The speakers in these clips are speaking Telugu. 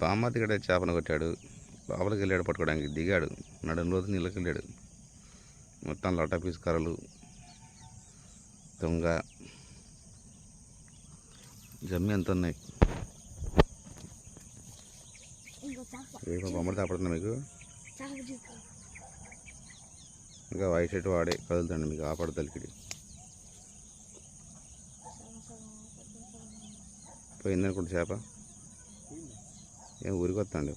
బామ్మర్ది గడ చేపను కొట్టాడు. లోపలికి వెళ్ళాడు పట్టుకోవడానికి. దిగాడు, నడుము రోజు నీళ్ళకి వెళ్ళాడు. మొత్తం లొట్ట పీసు కర్రలు, దొంగ జమ్మి ఎంత ఉన్నాయి. బొమ్మడి తాపడుతున్నా మీకు. ఇంకా వైట్ షర్ట్ వాడే కదులుతాండి మీకు ఆపడ తలికిడి పోయిందనుకుంటే చేప ఏం ఊరికి వస్తాండి.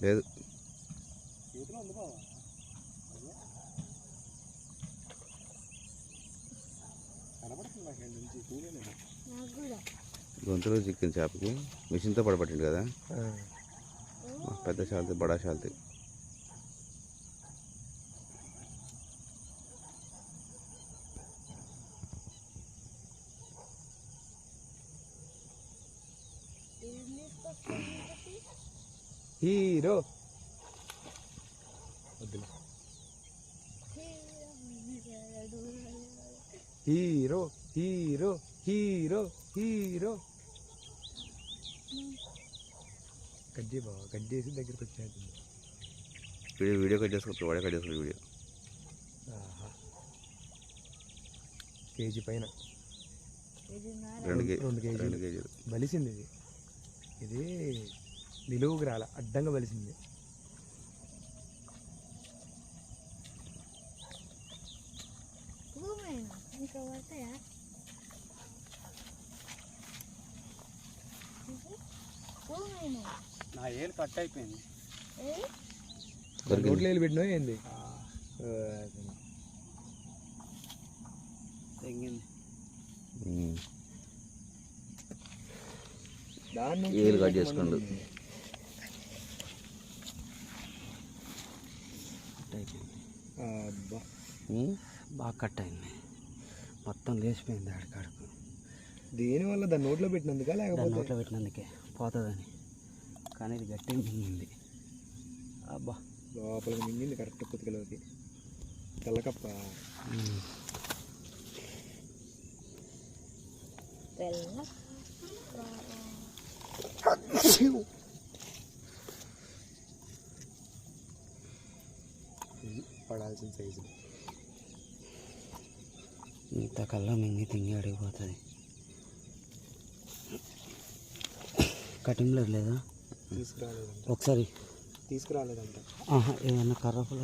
లేదు గొంతులో చిక్కింది చేపకి. మిషన్తో పడబట్టిండు కదా, పెద్ద శాల్తీ బడా శాల్తీ. Hero hero hero hero hero కడ్డీ బావ కడ్డేసి దగ్గరికి వచ్చేది. వీడియో కట్ చేసుకోవచ్చు, వాడే కట్ చేసుకోవచ్చు వీడియో. కేజీ పైన 2 కేజీలు బలిసింది. ఇది నిలువుకు రాల, అడ్డంగా బలిసింది. నా ఏలు కట్ అయిపోయింది. నోట్లో వేలు పెట్టినా ఏంది తెంగింది. ఏలు కట్ చేసుకోండు. బాగా కట్ అయింది, మొత్తం లేచిపోయింది ఆడికాడకు. దేనివల్ల దాన్ని నోట్లో పెట్టినందుక లేకపోతే నోట్లో పెట్టినందుకే పోతుందని. కానీ ఇది గట్టిగా మింగింది. అబ్బా లోపలికి మింగింది కరెక్ట్ కుతికలోకి. తెల్లకప్ప పడాల్సిన సైజు. ఇంత కల్లా మింగి తింగి అడిగిపోతుంది. కటింగ్ లేదా తీసుకురాలేదంట. ఒకసారి తీసుకురాలేదంట. ఏదన్నా కర్ర పుల్ల